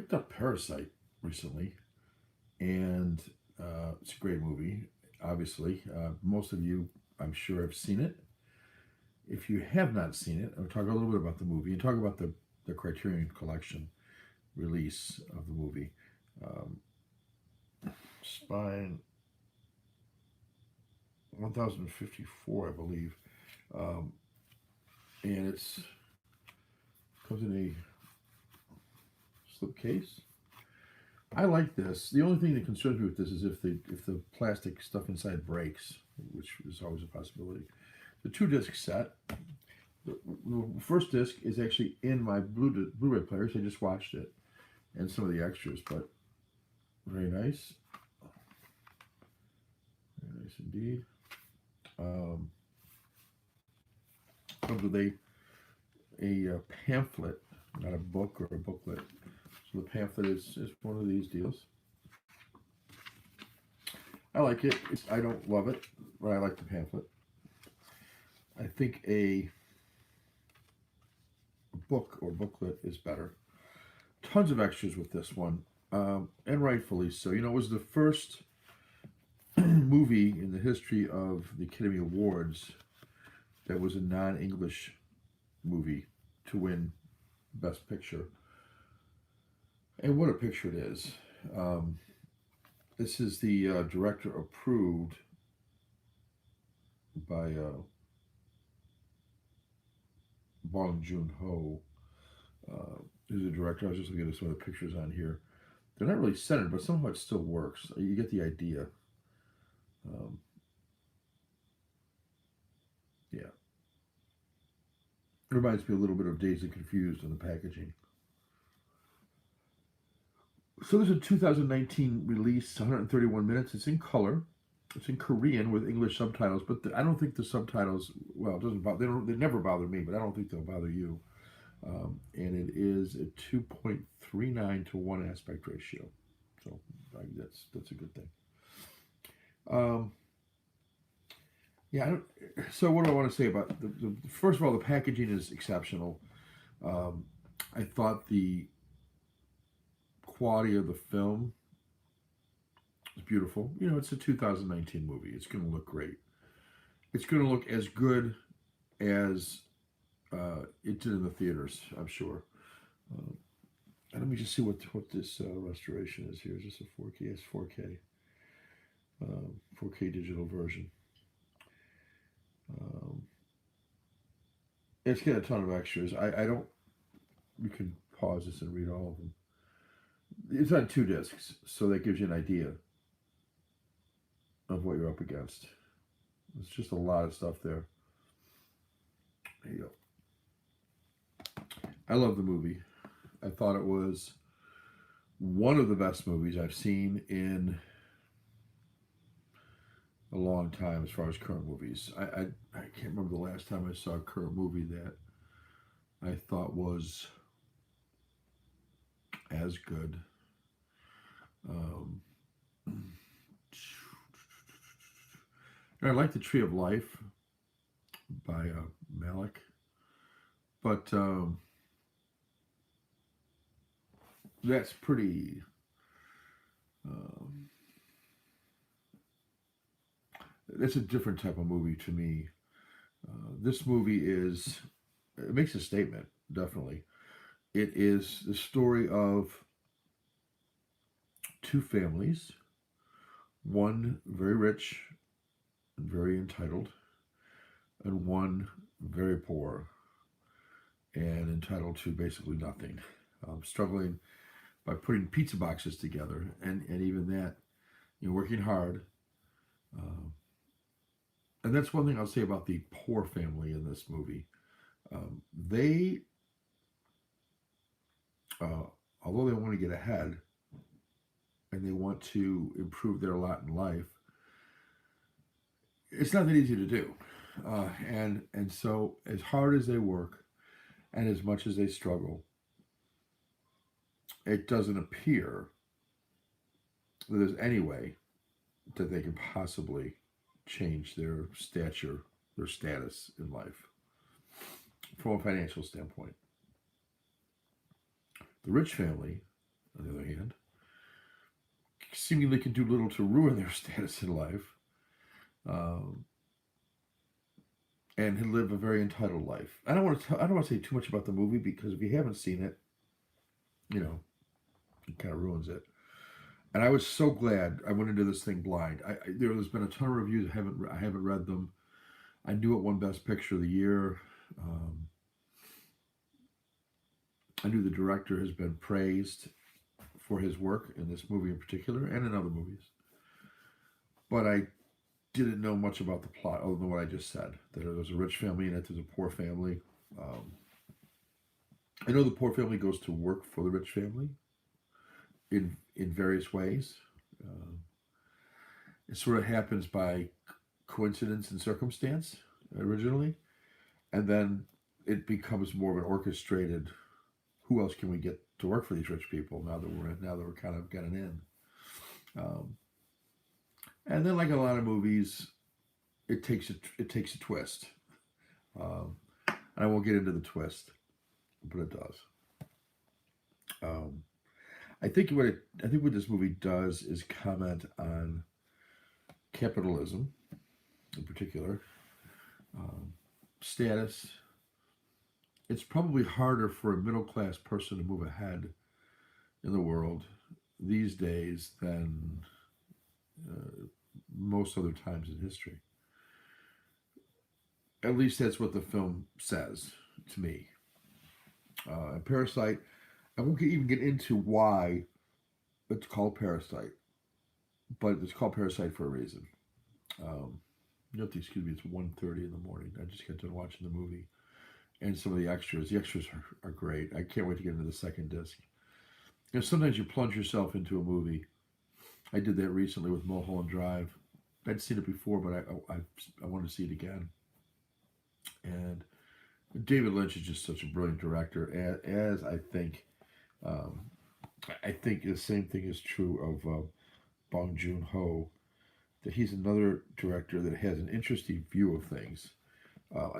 picked up Parasite recently, and it's a great movie. Obviously, most of you, I'm sure, have seen it. If you have not seen it, I'll talk a little bit about the movie and talk about the Criterion Collection release of the movie. Um, Spine 1054, I believe, um, and it's comes in a slipcase. I like this. The only thing that concerns me with this is if the plastic stuff inside breaks, which is always a possibility. The two disc set. The first disc is actually in my Blu-ray player, so I just watched it and some of the extras, but very nice, very nice indeed. Um, Comes with a pamphlet, not a book or a booklet. So the pamphlet is one of these deals. I like it. I don't love it, but I like the pamphlet. I think a book or booklet is better. Tons of extras with this one, and rightfully so. You know, it was the first movie in the history of the Academy Awards that was a non-English movie to win Best Picture. And what a picture it is. Um, this is the director approved by Bong Joon-ho, who's a director. I was just looking at some of the pictures on here. They're not really centered, but somehow it still works. You get the idea. Um, yeah. It reminds me a little bit of Dazed and Confused in the packaging. So there's a 2019 release, 131 minutes. It's in color. It's in Korean with English subtitles, but I don't think the subtitles. Well, it doesn't bother. They never bother me, but I don't think they'll bother you. And it is a 2.39 to 1 aspect ratio. So that's a good thing. Um, yeah. So what do I want to say about first of all, the packaging is exceptional. Um, I thought the quality of the film is beautiful. You know, it's a 2019 movie. It's going to look great. It's going to look as good as it did in the theaters, I'm sure. Uh, and let me just see what this restoration is here. Is this a 4K? It's 4K. 4K digital version. Um, it's got a ton of extras. I don't. We can pause this and read all of them. It's on 2 discs, so that gives you an idea of what you're up against. It's just a lot of stuff there. There you go. I love the movie. I thought it was one of the best movies I've seen in a long time as far as current movies. I can't remember the last time I saw a current movie that I thought was as good. Um, I like The Tree of Life by Malik, but that's pretty. Um, that's a different type of movie to me. This movie it makes a statement, definitely. It is the story of two families, one very rich and very entitled, and one very poor and entitled to basically nothing, struggling by putting pizza boxes together, and even that, working hard. Uh, and that's one thing I'll say about the poor family in this movie. They, uh, although they want to get ahead and they want to improve their lot in life, it's not that easy to do. And so as hard as they work and as much as they struggle, it doesn't appear that there's any way that they can possibly change their stature, their status in life from a financial standpoint. The rich family, on seemingly can do little to ruin their status in life, um, and live a very entitled life. I don't want to say too much about the movie because if you haven't seen it, you know, it kind of ruins it. And I was so glad I went into this thing blind. There's been a ton of reviews. I haven't read them. I knew it won Best Picture of the Year. Um, I knew the director has been praised for his work in this movie in particular and in other movies. But I didn't know much about the plot other than what I just said. That there was a rich family in it, there's a poor family. Um, I know the poor family goes to work for the rich family in various ways. Uh, it sort of happens by coincidence and circumstance originally, and then it becomes more of an orchestrated. Who else can we get to work for these rich people now that we're kind of getting in? Um, and then, like a lot of movies, it takes a twist. Um, and I won't get into the twist, but it does. Um, I think what this movie does is comment on capitalism, in particular, um, status. It's probably harder for a middle class person to move ahead in the world these days than uh, most other times in history. At least that's what the film says to me. Parasite, I won't even get into why it's called Parasite, but it's called Parasite for a reason. Um, you have to excuse me, it's 1:30 in the morning. I just got done watching the movie. And some of the extras. The extras are great. I can't wait to get into the second disc. Sometimes you plunge yourself into a movie. I did that recently with Mulholland Drive. I'd seen it before, but I wanted to see it again. And David Lynch is just such a brilliant director, as um, I think the same thing is true of Bong Joon-ho, that he's another director that has an interesting view of things.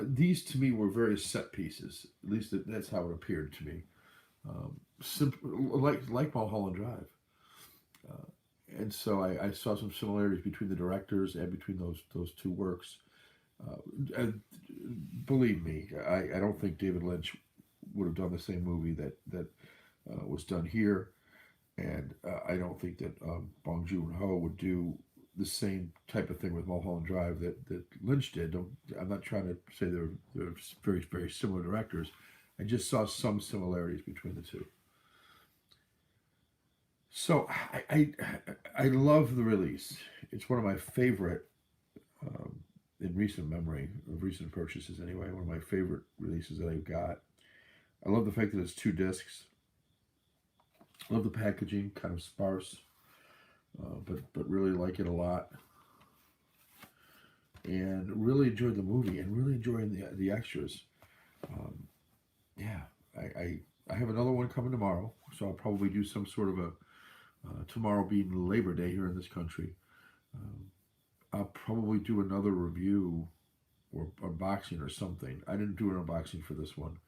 These to me were very set pieces. At least that's how it appeared to me. Simple, like Mulholland Drive. Uh, and so I saw some similarities between the directors and between those two works. And believe me, I don't think David Lynch would have done the same movie that was done here, and I don't think that Bong Joon-ho would do the same type of thing with Mulholland Drive that Lynch did. I'm not trying to say they're very, very similar directors. I just saw some similarities between the two. So I love the release. It's one of my favorite um, in recent memory of recent purchases anyway. One of my favorite releases that I've got. I love the fact that it's 2 discs. I love the packaging, kind of sparse, but really like it a lot. And really enjoyed the movie and really enjoying the extras. Um, yeah, I have another one coming tomorrow, so I'll probably do some sort of a tomorrow being Labor Day here in this country. Um, I'll probably do another review or unboxing or something. I didn't do an unboxing for this one.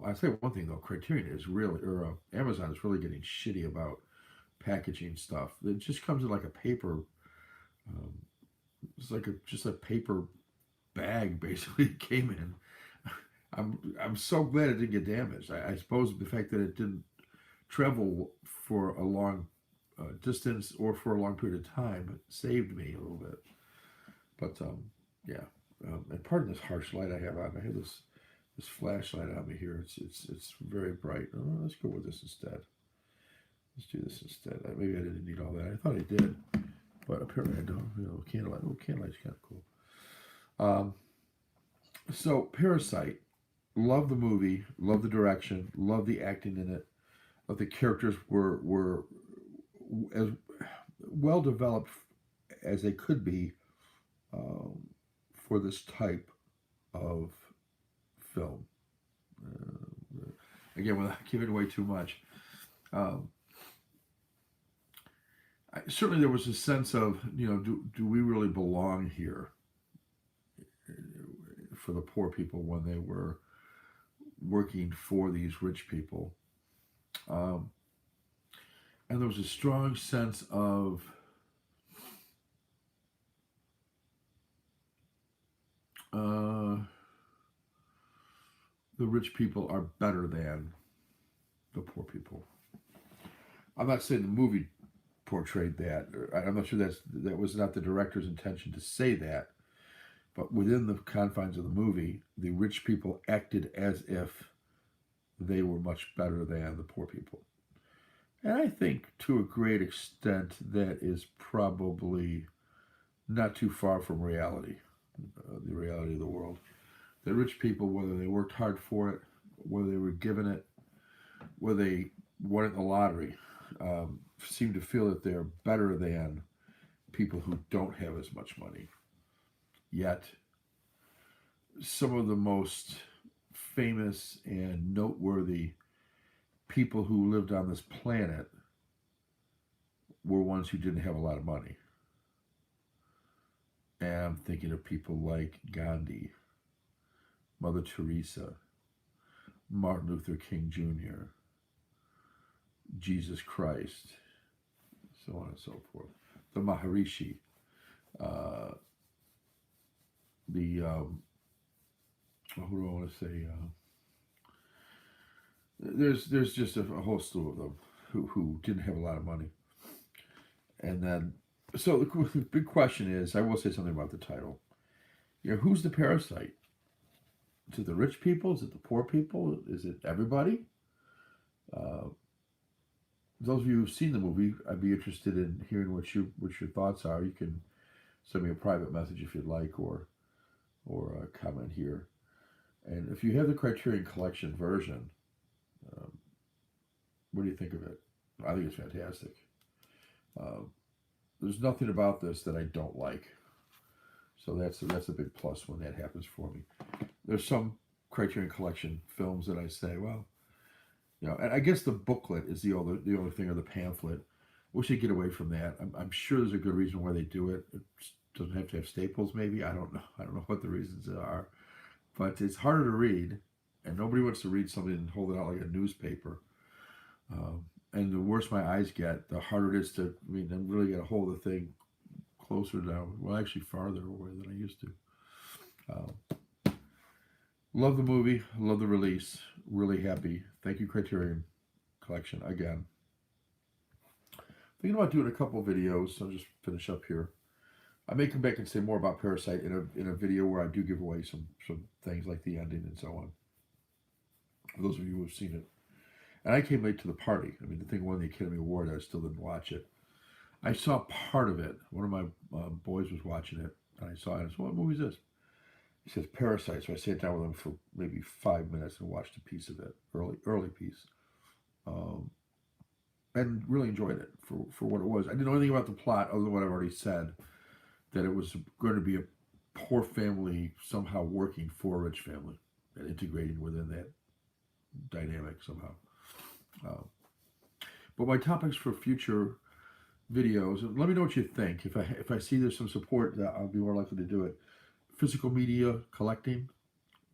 I'll say one thing though, Criterion is really, or Amazon is really getting shitty about packaging stuff. It just comes in like a paper. Um, it's like just a paper bag basically it came in. I'm so glad it didn't get damaged. I suppose the fact that it didn't travel for a long distance or for a long period of time saved me a little bit. But yeah, and pardon this harsh light I have on. I have this flashlight on me here. It's very bright. Oh, let's go with this instead. Let's do this instead. Maybe I didn't need all that. I thought I did, but apparently I don't. Candlelight. Oh, candlelight's kind of cool. So Parasite. Love the movie. Love the direction. Love the acting in it. Love the characters were as well developed as they could be um, for this type of film. Again, without giving away too much. Um, Certainly there was a sense of, do we really belong here for the poor people when they were working for these rich people? Um, And there was a strong sense of the rich people are better than the poor people. I'm not saying the movie portrayed that. I'm not sure that was not the director's intention to say that. But within the confines of the movie, the rich people acted as if they were much better than the poor people. And I think to a great extent that is probably not too far from reality, the reality of the world. The rich people, whether they worked hard for it, whether they were given it, whether they won it in the lottery, seem to feel that they're better than people who don't have as much money. Yet, some of the most famous and noteworthy people who lived on this planet were ones who didn't have a lot of money. And I'm thinking of people like Gandhi, Mother Teresa, Martin Luther King Jr., Jesus Christ, so on and so forth. The Maharishi, who do I want to say? There's just a whole slew of them who didn't have a lot of money. And then, so the big question is, I will say something about the title. Who's the parasite? Is it the rich people? Is it the poor people? Is it everybody? Those of you who've seen the movie, I'd be interested in hearing what your thoughts are. You can send me a private message if you'd like, or a comment here. And if you have the Criterion Collection version, what do you think of it? I think it's fantastic. There's nothing about this that I don't like. So that's a big plus when that happens for me. There's some Criterion Collection films that I say, well, and I guess the booklet is the only thing, or the pamphlet. Wish they'd get away from that. I'm sure there's a good reason why they do it. It doesn't have to have staples, maybe. I don't know. I don't know what the reasons are. But it's harder to read, and nobody wants to read something and hold it out like a newspaper. And the worse my eyes get, the harder it is to, really get a hold of the thing closer down. Well, actually farther away than I used to. Love the movie. Love the release. Really happy. Thank you, Criterion Collection, again. Thinking about doing a couple of videos. I'll just finish up here. I may come back and say more about Parasite in a video where I do give away some things like the ending and so on. For those of you who have seen it. And I came late to the party. The thing won the Academy Award. I still didn't watch it. I saw part of it. One of my boys was watching it, and I saw it. I said, "What movie is this?" He says, "Parasite." So I sat down with him for maybe 5 minutes and watched a piece of it, early piece, and really enjoyed it for what it was. I didn't know anything about the plot other than what I've already said, that it was going to be a poor family somehow working for a rich family and integrating within that dynamic somehow. But my topics for future videos, and let me know what you think. If I see there's some support, I'll be more likely to do it. Physical media collecting,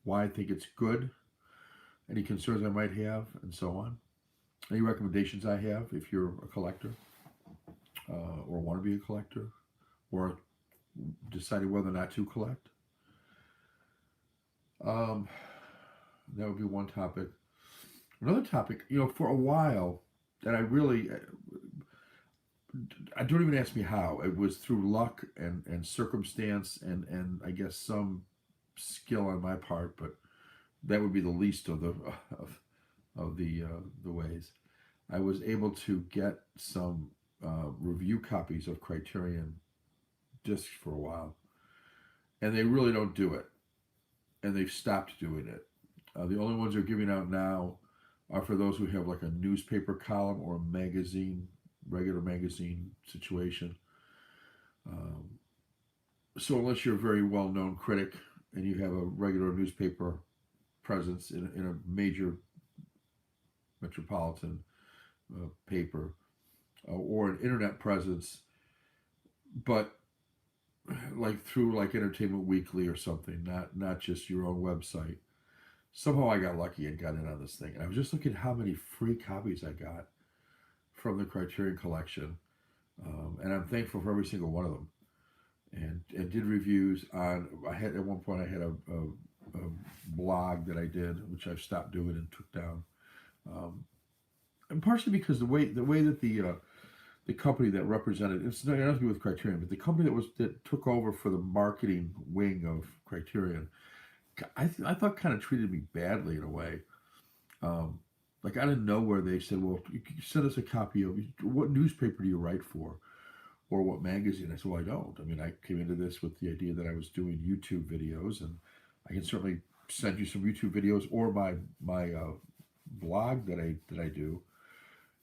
why I think it's good, any concerns I might have, and so on. Any recommendations I have if you're a collector, or want to be a collector, or deciding whether or not to collect. That would be one topic. Another topic, for a while, that I don't even ask me how. It was through luck and circumstance and I guess some skill on my part, but that would be the least of the ways. I was able to get some review copies of Criterion discs for a while, and they really don't do it, and they've stopped doing it. The only ones they're giving out now are for those who have like a newspaper column or a magazine, regular magazine situation. So unless you're a very well-known critic and you have a regular newspaper presence in a major metropolitan paper, or an internet presence, but like through like Entertainment Weekly or something, not just your own website. Somehow I got lucky and got in on this thing. And I was just looking at how many free copies I got from the Criterion Collection, and I'm thankful for every single one of them. And did reviews on. I had at one point I had a blog that I did, which I've stopped doing and took down, um, and partially because the way that the company that represented it's nothing to do with Criterion, but the company that took over for the marketing wing of Criterion, I thought kind of treated me badly in a way. Um, like out of nowhere, they said, "Well, you can send us a copy of what newspaper do you write for, or what magazine?" I said, "Well, I don't. I mean, I came into this with the idea that I was doing YouTube videos, and I can certainly send you some YouTube videos or my blog that I do."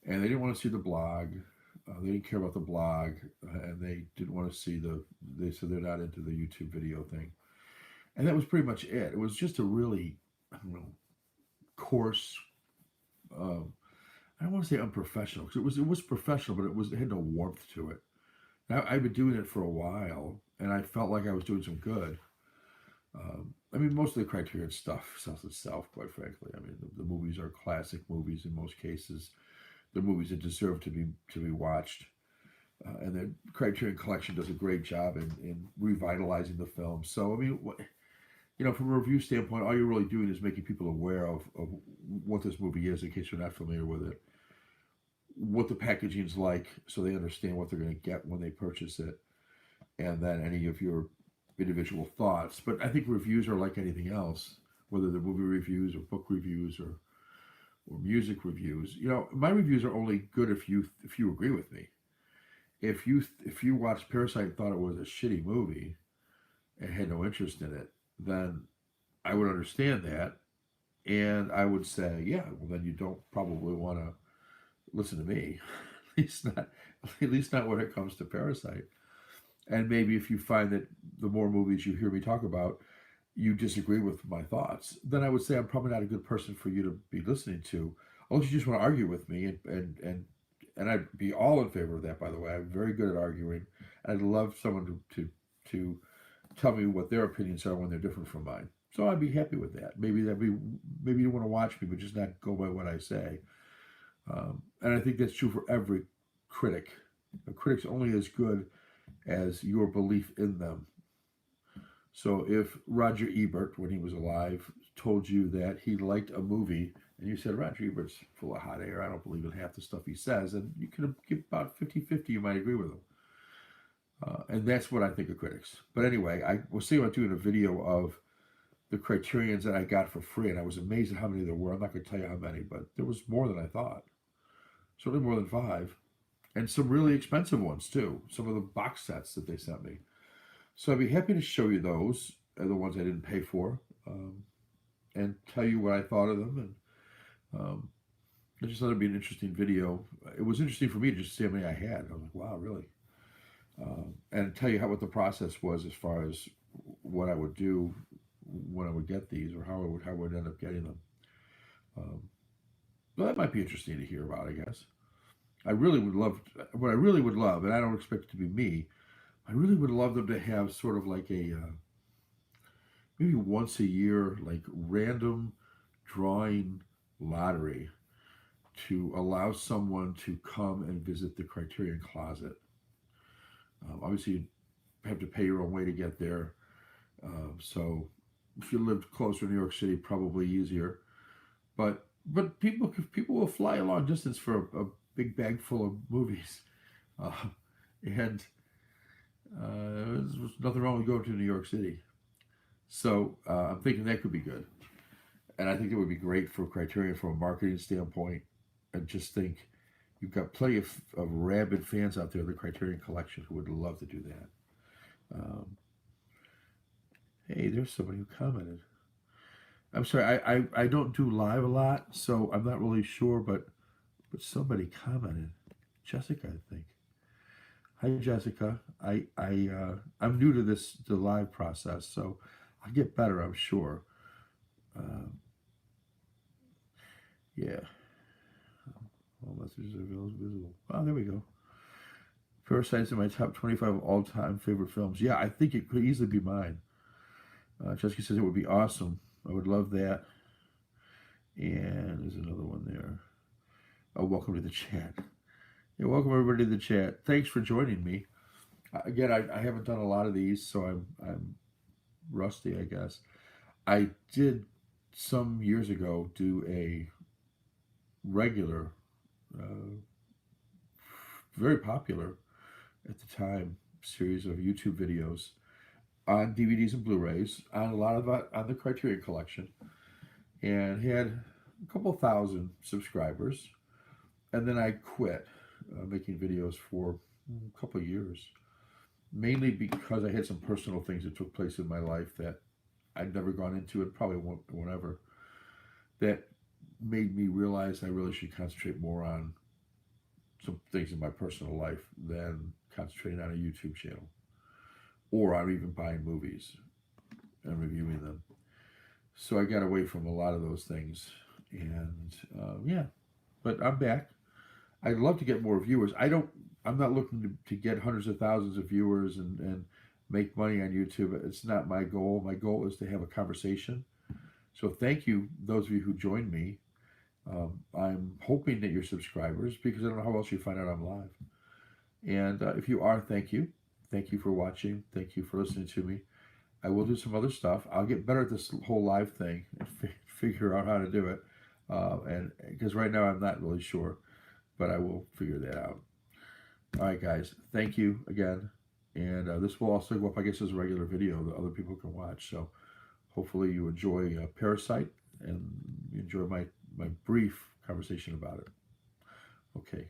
And they didn't want to see the blog. They didn't care about the blog, and they didn't want to see the. They said they're not into the YouTube video thing, and that was pretty much it. It was just a really, I don't know, coarse. Um, I don't want to say unprofessional because it was professional, but it had no warmth to it. Now I've been doing it for a while, and I felt like I was doing some good. I mean, most of the Criterion stuff sells itself, quite frankly. I mean, the movies are classic movies in most cases. They're movies that deserve to be watched, and the Criterion Collection does a great job in revitalizing the film. So I mean, from a review standpoint, all you're really doing is making people aware of what this movie is, in case you're not familiar with it, what the packaging's like, so they understand what they're going to get when they purchase it, and then any of your individual thoughts. But I think reviews are like anything else, whether they're movie reviews or book reviews or music reviews. My reviews are only good if you agree with me. If you watched Parasite and thought it was a shitty movie and had no interest in it, then I would understand that, and I would say, yeah, well then you don't probably want to listen to me, at least not when it comes to Parasite. And maybe if you find that the more movies you hear me talk about, you disagree with my thoughts, then I would say I'm probably not a good person for you to be listening to, unless you just want to argue with me, and I'd be all in favor of that. By the way, I'm very good at arguing. I'd love someone to tell me what their opinions are when they're different from mine. So I'd be happy with that. Maybe you want to watch me, but just not go by what I say. And I think that's true for every critic. A critic's only as good as your belief in them. So if Roger Ebert, when he was alive, told you that he liked a movie, and you said, Roger Ebert's full of hot air, I don't believe in half the stuff he says, and you could give about 50-50, you might agree with him. And that's what I think of critics. But anyway, I was thinking about doing a video of the Criterions that I got for free, and I was amazed at how many there were. I'm not going to tell you how many, but there was more than I thought. Certainly more than 5. And some really expensive ones, too. Some of the box sets that they sent me. So I'd be happy to show you those, the ones I didn't pay for, and tell you what I thought of them. And I just thought it'd be an interesting video. It was interesting for me to just see how many I had. I was like, wow, really? And tell you what the process was as far as what I would do when I would get these, or how I would end up getting them. Well, that might be interesting to hear about, I guess. I really would love, what I really would love, and I don't expect it to be me, I really would love them to have sort of like a, maybe once a year, like random drawing lottery to allow someone to come and visit the Criterion Closet. Obviously, you have to pay your own way to get there. So if you lived closer to New York City, probably easier. But people will fly a long distance for a big bag full of movies, and there's nothing wrong with going to New York City. So I'm thinking that could be good, and I think it would be great for Criterion from a marketing standpoint. I just think you've got plenty of rabid fans out there in the Criterion Collection who would love to do that. Hey, there's somebody who commented. I'm sorry, I don't do live a lot, so I'm not really sure, but somebody commented. Jessica, I think. Hi, Jessica. I'm new to the live process, so I'll get better, I'm sure. Yeah. All messages are visible. Oh, there we go. Parasite's in my top 25 of all-time favorite films. Yeah, I think it could easily be mine. Jessica says it would be awesome. I would love that. And there's another one there. Oh, welcome to the chat. Yeah, welcome everybody to the chat. Thanks for joining me. Again, I haven't done a lot of these, so I'm rusty, I guess. I did some years ago do a regular, uh, very popular at the time series of YouTube videos on DVDs and Blu-rays on a lot of on the Criterion collection, and had a couple thousand subscribers. And then I quit making videos for a couple of years, mainly because I had some personal things that took place in my life that I'd never gone into and probably won't ever, that made me realize I really should concentrate more on some things in my personal life than concentrating on a YouTube channel or on even buying movies and reviewing them. So I got away from a lot of those things, and yeah, but I'm back. I'd love to get more viewers. I'm not looking to get hundreds of thousands of viewers and make money on YouTube. It's not my goal. My goal is to have a conversation. So thank you, those of you who joined me. I'm hoping that you're subscribers because I don't know how else you find out I'm live. And if you are, thank you. Thank you for watching. Thank you for listening to me. I will do some other stuff. I'll get better at this whole live thing and figure out how to do it. And because right now I'm not really sure, but I will figure that out. All right, guys. Thank you again. And this will also go up, I guess, as a regular video that other people can watch. So hopefully you enjoy Parasite and you enjoy my brief conversation about it. Okay.